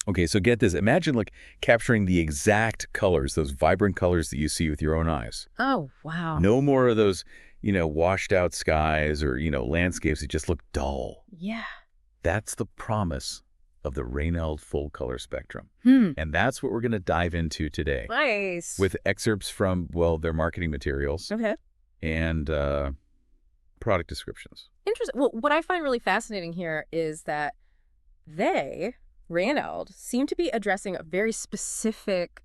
Okay, so get this. Imagine like capturing the exact colors, those vibrant colors that you see with your own eyes. Oh, wow. No more of those, washed out skies or, landscapes that just look dull. Yeah. That's the promise of the RAYNAULD Full Color Spectrum. Hmm. And that's what we're going to dive into today Nice. with excerpts from, well, their marketing materials Okay. and product descriptions. Interesting. Well, what I find really fascinating here is that RAYNAULD, seem to be addressing a very specific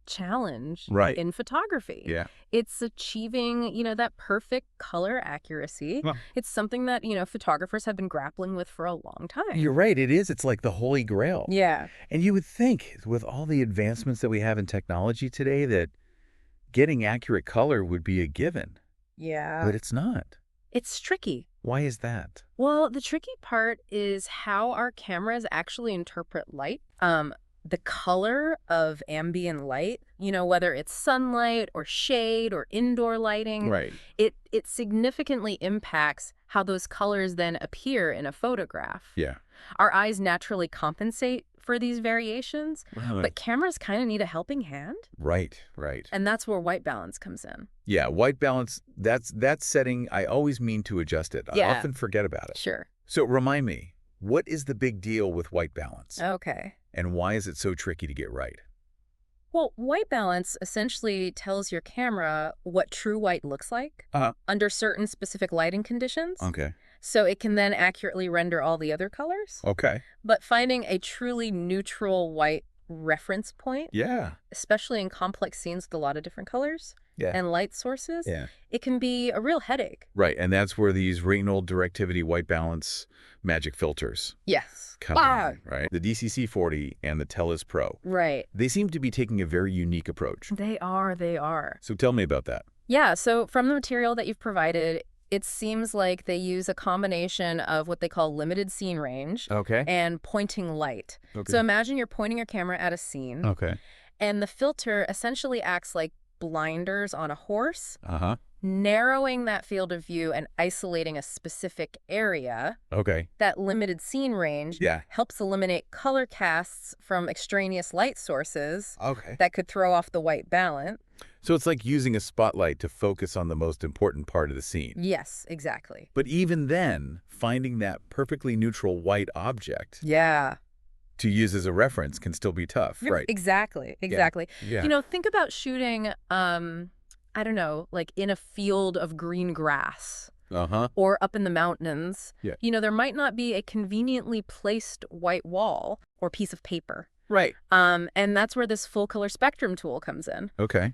challenge Right. in photography. Yeah. It's achieving, that perfect color accuracy. Well, It's something that, photographers have been grappling with for a long time. you're right. It is. It's like the holy grail. Yeah. And you would think with all the advancements that we have in technology today that getting accurate color would be a given. Yeah. But it's not. It's tricky. Why is that? Well, the tricky part is how our cameras actually interpret light. The color of ambient light, whether it's sunlight or shade or indoor lighting, Right. it significantly impacts how those colors then appear in a photograph. Yeah. Our eyes naturally compensate for these variations, but cameras kind of need a helping hand. Right. Right. And that's where white balance comes in. Yeah. White balance, that setting, I always mean to adjust it. I Yeah. often forget about it. Sure. So remind me, what is the big deal with white balance? Okay. And why is it so tricky to get right? Well, white balance essentially tells your camera what true white looks like under certain specific lighting conditions. Okay. So it can then accurately render all the other colors. Okay. But finding a truly neutral white reference point, Yeah. especially in complex scenes with a lot of different colors Yeah. and light sources, Yeah. it can be a real headache. Right. And that's where these RAYNAULD Directivity white balance magic filters Yes. come in, right? The DCC40 and the Tellus Pro. Right. They seem to be taking a very unique approach. They are. So tell me about that. Yeah, so from the material that you've provided, it seems like they use a combination of what they call limited scene range Okay. and pointing light. Okay. So imagine you're pointing your camera at a scene, Okay. and the filter essentially acts like blinders on a horse, Uh-huh. narrowing that field of view and isolating a specific area. Okay. That limited scene range Yeah. helps eliminate color casts from extraneous light sources Okay. that could throw off the white balance. So it's like using a spotlight to focus on the most important part of the scene. Yes, exactly. But even then, finding that perfectly neutral white object Yeah. to use as a reference can still be tough, right? Exactly. Yeah. Think about shooting, I don't know, like in a field of green grass Uh-huh. or up in the mountains. Yeah. There might not be a conveniently placed white wall or piece of paper. Right. And that's where this full color spectrum tool comes in. Okay.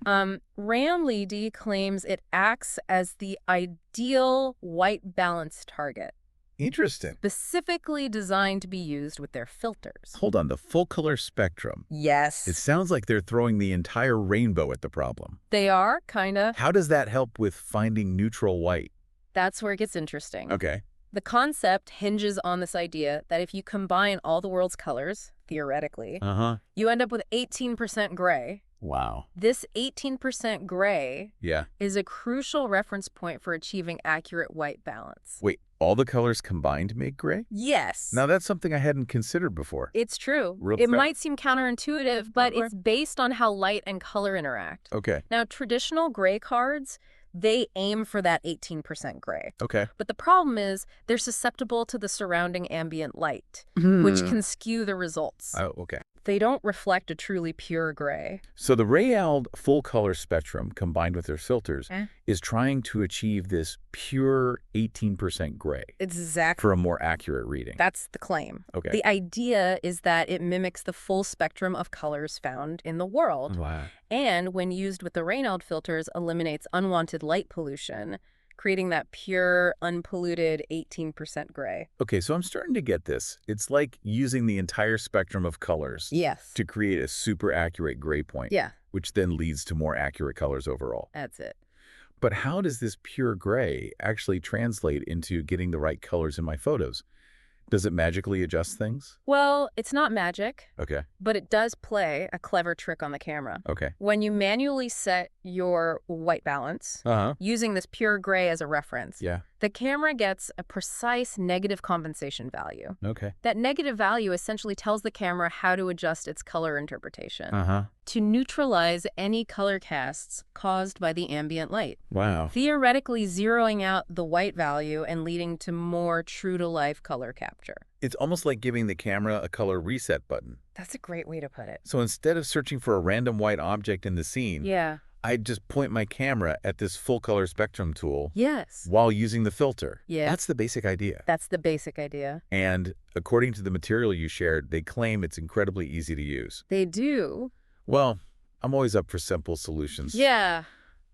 RAYNAULD claims it acts as the ideal white balance target, Interesting. specifically designed to be used with their filters. Hold on, the full color spectrum. Yes. It sounds like they're throwing the entire rainbow at the problem. They are, kind of. How does that help with finding neutral white? That's where it gets interesting. Okay. The concept hinges on this idea that if you combine all the world's colors, theoretically, Uh-huh. you end up with 18% gray. Wow. This 18% gray Yeah. is a crucial reference point for achieving accurate white balance. Wait, all the colors combined make gray? Yes. Now that's something I hadn't considered before. It's true. Real It fast. might seem counterintuitive, but Okay. it's based on how light and color interact. Okay. Now, traditional gray cards, they aim for that 18% gray. Okay. But the problem is they're susceptible to the surrounding ambient light, which can skew the results. Oh, okay. They don't reflect a truly pure gray. So the RAYNAULD Full Color Spectrum, combined with their filters, Eh? is trying to achieve this pure 18% gray Exactly. for a more accurate reading. That's the claim. Okay. The idea is that it mimics the full spectrum of colors found in the world, Wow. and when used with the RAYNAULD filters, eliminates unwanted light pollution, creating that pure, unpolluted 18% gray. Okay, so I'm starting to get this. It's like using the entire spectrum of colors Yes. to create a super accurate gray point, Yeah, which then leads to more accurate colors overall. that's it. But how does this pure gray actually translate into getting the right colors in my photos? Does it magically adjust things? Well, it's not magic, Okay. but it does play a clever trick on the camera. Okay. When you manually set your white balance, Uh-huh. using this pure gray as a reference, Yeah. The camera gets a precise negative compensation value. Okay. That negative value essentially tells the camera how to adjust its color interpretation to neutralize any color casts caused by the ambient light, Wow. theoretically zeroing out the white value and leading to more true-to-life color capture. It's almost like giving the camera a color reset button. That's a great way to put it. So instead of searching for a random white object in the scene, Yeah. I'd just point my camera at this full color spectrum tool Yes. while using the filter. Yeah. That's the basic idea. That's the basic idea. And according to the material you shared, they claim it's incredibly easy to use. They do. Well, I'm always up for simple solutions. Yeah.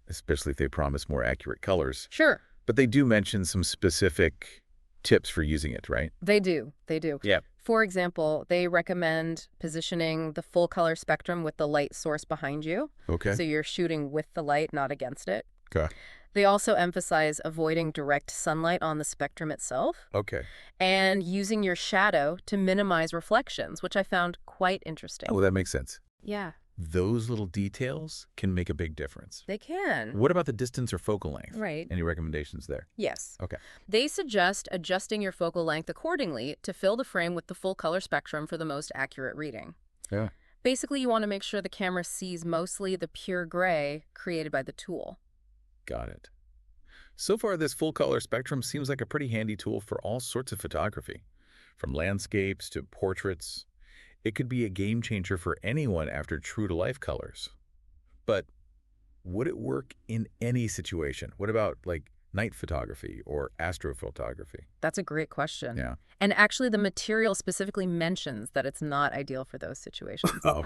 Especially if they promise more accurate colors. Sure. But they do mention some specific tips for using it, right? They do. They do. Yeah. For example, they recommend positioning the full color spectrum with the light source behind you. Okay. So you're shooting with the light, not against it. Okay. They also emphasize avoiding direct sunlight on the spectrum itself Okay. and using your shadow to minimize reflections, which I found quite interesting. Oh, that makes sense. Yeah, Those little details can make a big difference. they can. What about the distance or focal length? Right. Any recommendations there? Yes. Okay. They suggest adjusting your focal length accordingly to fill the frame with the full color spectrum for the most accurate reading. Yeah. Basically, you want to make sure the camera sees mostly the pure gray created by the tool. Got it. So far, this full color spectrum seems like a pretty handy tool for all sorts of photography, from landscapes to portraits. It could be a game changer for anyone after true-to-life colors. But would it work in any situation? What about, like, night photography or astrophotography? That's a great question. Yeah. And actually, the material specifically mentions that it's not ideal for those situations. Oh.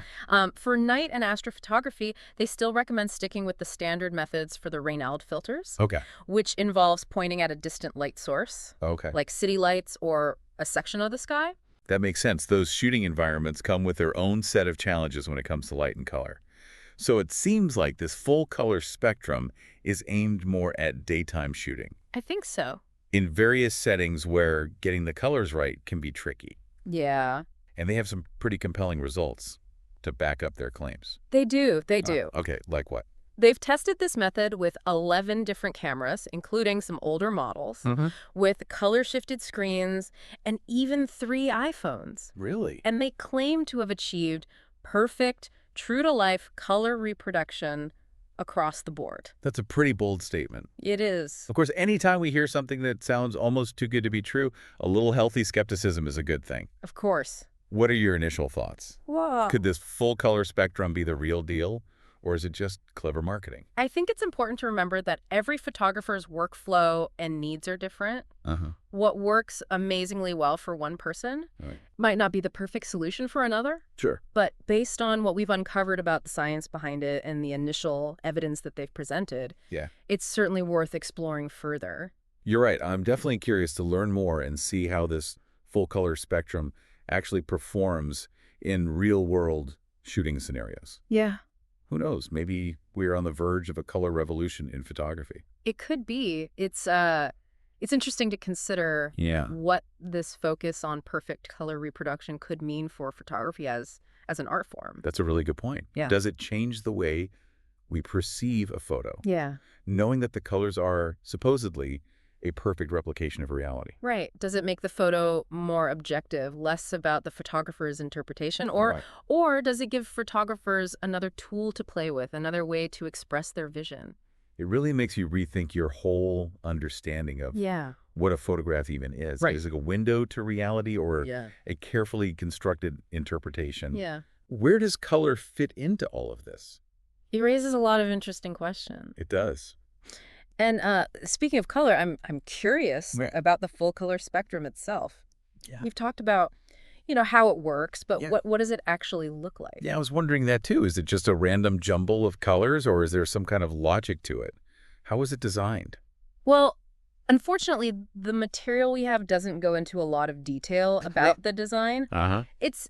For night and astrophotography, they still recommend sticking with the standard methods for the RAYNAULD filters, Okay. which involves pointing at a distant light source, Okay. like city lights or a section of the sky. That makes sense. Those shooting environments come with their own set of challenges when it comes to light and color. So it seems like this full color spectrum is aimed more at daytime shooting, I think so. in various settings where getting the colors right can be tricky. Yeah. And they have some pretty compelling results to back up their claims. They do. They do. Okay, like what? They've tested this method with 11 different cameras, including some older models, with color-shifted screens, and even 3 iPhones. Really? And they claim to have achieved perfect, true-to-life color reproduction across the board. That's a pretty bold statement. It is. Of course, anytime we hear something that sounds almost too good to be true, a little healthy skepticism is a good thing. Of course. What are your initial thoughts? Whoa. Could this full color spectrum be the real deal? Or is it just clever marketing? I think it's important to remember that every photographer's workflow and needs are different. What works amazingly well for one person might not be the perfect solution for another. Sure. But based on what we've uncovered about the science behind it and the initial evidence that they've presented, it's certainly worth exploring further. You're right. I'm definitely curious to learn more and see how this full color spectrum actually performs in real-world shooting scenarios. Yeah. Who knows? Maybe we're on the verge of a color revolution in photography. It could be. It's interesting to consider what this focus on perfect color reproduction could mean for photography as an art form. That's a really good point. Yeah. Does it change the way we perceive a photo? Yeah. Knowing that the colors are supposedly a perfect replication of reality. Right. Does it make the photo more objective, less about the photographer's interpretation, or does it give photographers another tool to play with, another way to express their vision? It really makes you rethink your whole understanding of what a photograph even is. Right. Is it a window to reality or a carefully constructed interpretation? Yeah. Where does color fit into all of this? It raises a lot of interesting questions. It does. And speaking of color, I'm curious about the full color spectrum itself. Yeah. You've talked about, how it works, but what does it actually look like? Yeah, I was wondering that too. Is it just a random jumble of colors or is there some kind of logic to it? How is it designed? Well, unfortunately, the material we have doesn't go into a lot of detail about the design. It's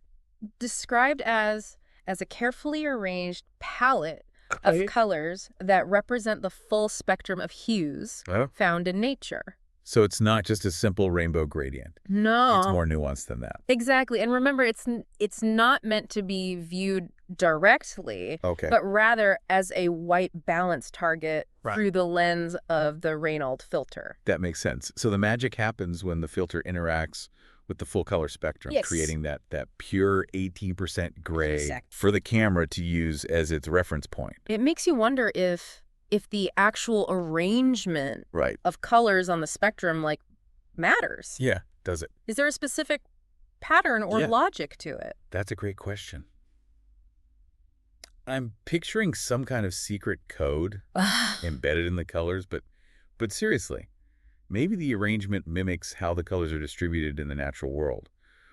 described as a carefully arranged palette of colors that represent the full spectrum of hues found in nature. So it's not just a simple rainbow gradient. No. It's more nuanced than that. Exactly. And remember, it's not meant to be viewed directly, Okay. but rather as a white balance target Right. through the lens of the RAYNAULD filter. That makes sense. So the magic happens when the filter interacts with the full color spectrum, Yes. creating that pure 18% gray Exact. for the camera to use as its reference point. It makes you wonder if the actual arrangement Right. of colors on the spectrum, like, matters. Yeah. Does it? Is there a specific pattern or Yeah. logic to it? That's a great question. I'm picturing some kind of secret code embedded in the colors, but seriously, maybe the arrangement mimics how the colors are distributed in the natural world,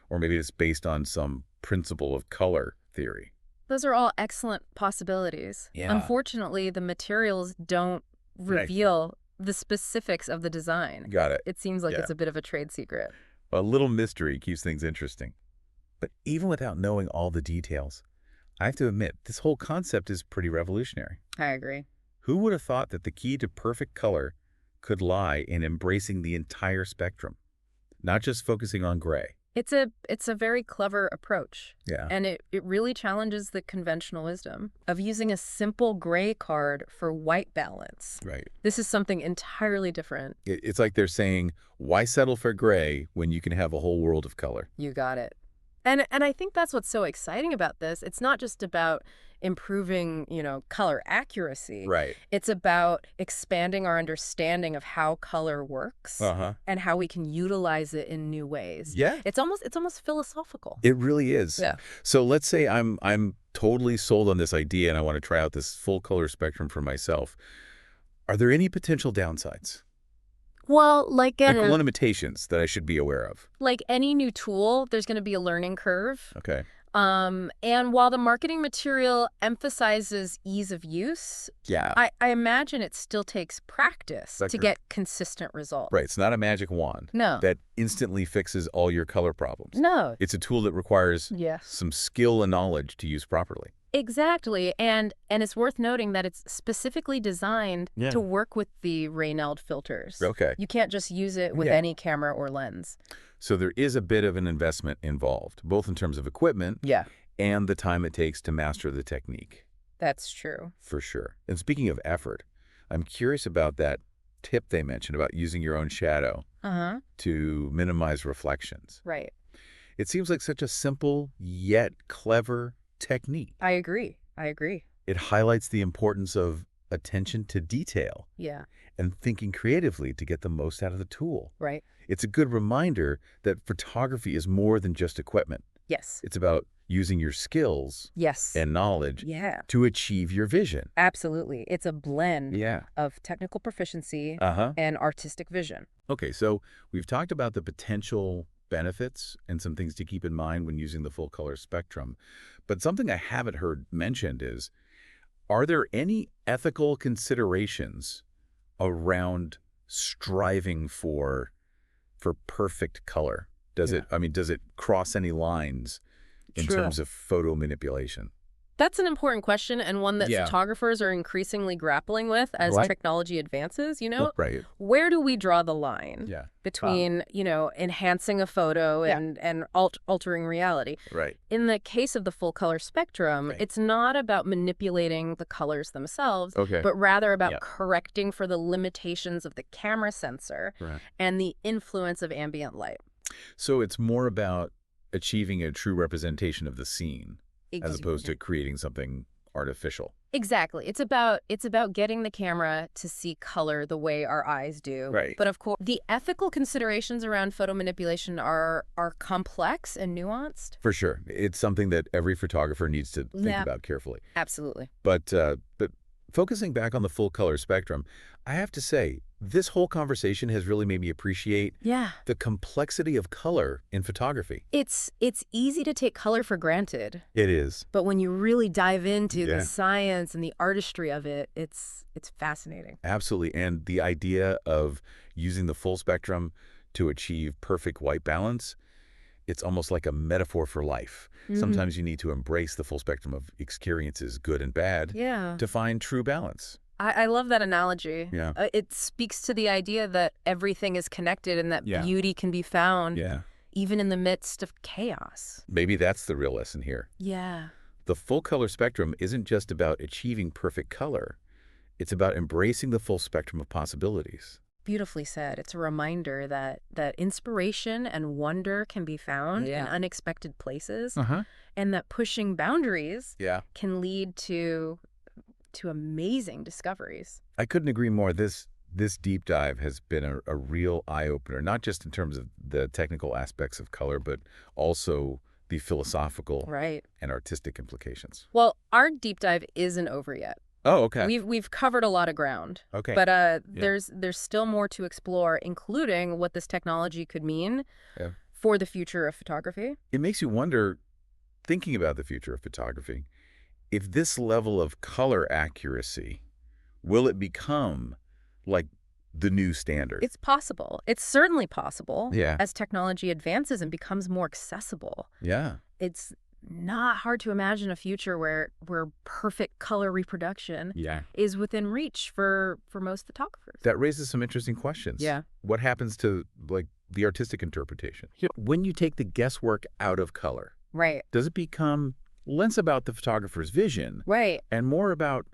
or maybe it's based on some principle of color theory. Those are all excellent possibilities. Yeah. Unfortunately, the materials don't reveal the specifics of the design. Got it. It seems like Yeah. it's a bit of a trade secret. A little mystery keeps things interesting. But even without knowing all the details, I have to admit, this whole concept is pretty revolutionary. I agree. Who would have thought that the key to perfect color could lie in embracing the entire spectrum, not just focusing on gray? It's a very clever approach. Yeah. And it really challenges the conventional wisdom of using a simple gray card for white balance. Right. This is something entirely different. It's like they're saying, why settle for gray when you can have a whole world of color? You got it. And I think that's what's so exciting about this. It's not just about improving, color accuracy. Right. It's about expanding our understanding of how color works and how we can utilize it in new ways. Yeah. It's almost philosophical. It really is. Yeah. So let's say I'm totally sold on this idea and I want to try out this full color spectrum for myself. Are there any potential downsides? Well, like limitations that I should be aware of? like any new tool, there's going to be a learning curve. Okay. And while the marketing material emphasizes ease of use, Yeah. I imagine it still takes practice to get consistent results. Right. It's not a magic wand No. that instantly fixes all your color problems. No. It's a tool that requires Yes. some skill and knowledge to use properly. Exactly. And it's worth noting that it's specifically designed to work with the RAYNAULD filters. Okay. You can't just use it with Yeah. any camera or lens. So there is a bit of an investment involved, both in terms of equipment Yeah. and the time it takes to master the technique, That's true. for sure. And speaking of effort, I'm curious about that tip they mentioned about using your own shadow Uh-huh. to minimize reflections. Right. It seems like such a simple yet clever technique. I agree. It highlights the importance of attention to detail Yeah. and thinking creatively to get the most out of the tool. Right. It's a good reminder that photography is more than just equipment. Yes. It's about using your skills Yes. and knowledge Yeah. to achieve your vision. Absolutely. It's a blend Yeah. of technical proficiency Uh-huh. and artistic vision. Okay, so we've talked about the potential benefits and some things to keep in mind when using the full color spectrum. But something I haven't heard mentioned is, are there any ethical considerations around striving for perfect color? Does it cross any lines in Sure. terms of photo manipulation? That's an important question, and one that Yeah. photographers are increasingly grappling with as Right. technology advances. Right. Where do we draw the line Yeah. between, enhancing a photo and altering reality? Right. In the case of the full color spectrum, Right. it's not about manipulating the colors themselves, Okay. but rather about Yep. correcting for the limitations of the camera sensor Right. and the influence of ambient light. So it's more about achieving a true representation of the scene as opposed to creating something artificial. Exactly. It's about getting the camera to see color the way our eyes do. Right. But of course, the ethical considerations around photo manipulation are complex and nuanced. For sure. It's something that every photographer needs to think Yeah. about carefully. Absolutely. But focusing back on the full color spectrum, I have to say, this whole conversation has really made me appreciate Yeah. the complexity of color in photography. It's easy to take color for granted, It is. but when you really dive into Yeah. the science and the artistry of it, it's fascinating. Absolutely. And the idea of using the full spectrum to achieve perfect white balance, it's almost like a metaphor for life. Sometimes you need to embrace the full spectrum of experiences, good and bad, Yeah. to find true balance. I love that analogy. Yeah. It speaks to the idea that everything is connected and that Yeah. beauty can be found Yeah. even in the midst of chaos. Maybe that's the real lesson here. Yeah. The full color spectrum isn't just about achieving perfect color. It's about embracing the full spectrum of possibilities. Beautifully said. It's a reminder that inspiration and wonder can be found in unexpected places, and that pushing boundaries can lead to amazing discoveries. I couldn't agree more. This deep dive has been a real eye-opener, not just in terms of the technical aspects of color, but also the philosophical and artistic implications. Well, our deep dive isn't over yet. Oh, okay. We've covered a lot of ground. Okay. But there's still more to explore, including what this technology could mean for the future of photography. It makes you wonder, thinking about the future of photography, if this level of color accuracy, will it become like the new standard? It's possible. It's certainly possible. Yeah. As technology advances and becomes more accessible. Yeah. It's not hard to imagine a future where perfect color reproduction is within reach for most photographers. That raises some interesting questions. Yeah. What happens to, like, the artistic interpretation? When you take the guesswork out of color, does it become less about the photographer's vision and more about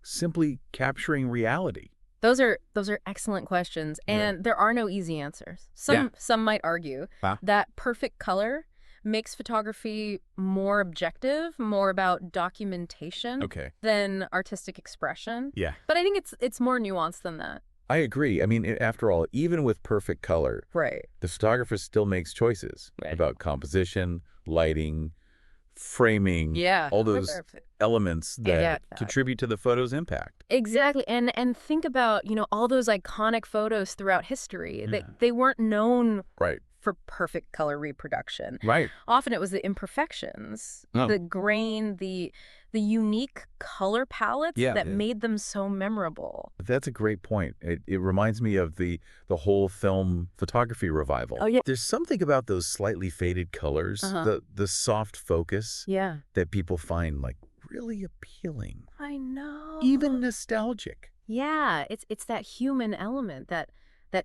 simply capturing reality? Those are excellent questions, and there are no easy answers. Some might argue that perfect color makes photography more objective, more about documentation than artistic expression. Yeah. But I think it's more nuanced than that. I agree. I mean, after all, even with perfect color, the photographer still makes choices about composition, lighting, framing, all those elements that contribute to the photo's impact. Exactly. And think about, all those iconic photos throughout history. They weren't known for perfect color reproduction. Often it was the imperfections, the grain, the unique color palettes that made them so memorable. That's a great point. It reminds me of the whole film photography revival. Oh, yeah. There's something about those slightly faded colors, the soft focus that people find like really appealing. I know. Even nostalgic. Yeah, it's that human element, that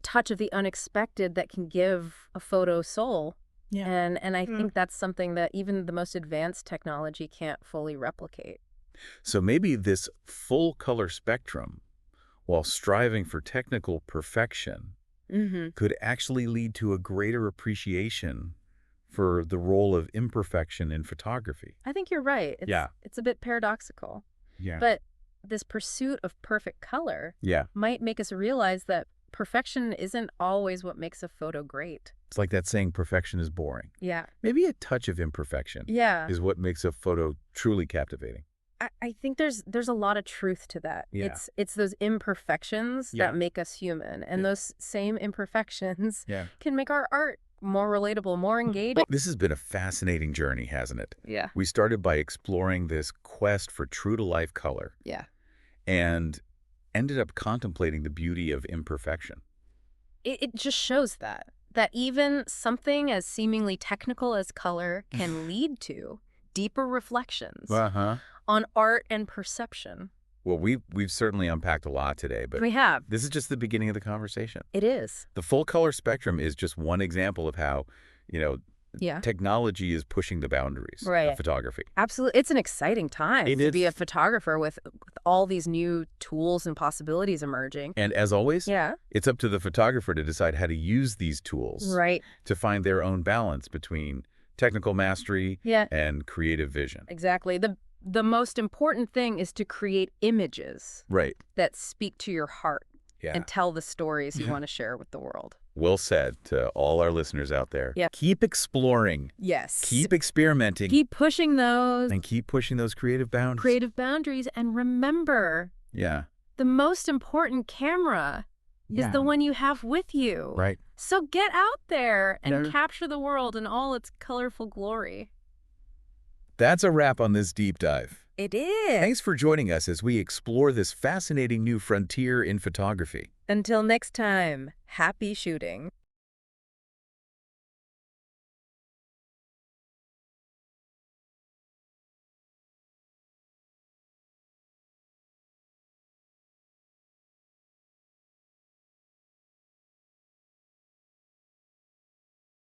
touch of the unexpected that can give a photo soul. Yeah. And I think that's something that even the most advanced technology can't fully replicate. So maybe this full color spectrum, while striving for technical perfection, could actually lead to a greater appreciation for the role of imperfection in photography. I think you're right. It's a bit paradoxical. Yeah. But this pursuit of perfect color might make us realize that perfection isn't always what makes a photo great. It's like that saying, perfection is boring. Yeah. Maybe a touch of imperfection is what makes a photo truly captivating. I think there's a lot of truth to that. Yeah. It's those imperfections that make us human. And those same imperfections can make our art more relatable, more engaging. This has been a fascinating journey, hasn't it? Yeah. We started by exploring this quest for true-to-life color. Yeah. And ended up contemplating the beauty of imperfection. It just shows that even something as seemingly technical as color can lead to deeper reflections on art and perception. Well, we've certainly unpacked a lot today, but we have. This is just the beginning of the conversation. It is. The full color spectrum is just one example of how, technology is pushing the boundaries of photography. Absolutely. It's an exciting time to be a photographer with all these new tools and possibilities emerging. And as always, it's up to the photographer to decide how to use these tools to find their own balance between technical mastery and creative vision. Exactly. The most important thing is to create images that speak to your heart and tell the stories you want to share with the world. Well said to all our listeners out there. Keep exploring. Yes. Keep experimenting. Keep pushing those. And keep pushing those creative boundaries. Creative boundaries. And remember, the most important camera is the one you have with you. Right. So get out there and capture the world in all its colorful glory. That's a wrap on this deep dive. It is. Thanks for joining us as we explore this fascinating new frontier in photography. Until next time, happy shooting.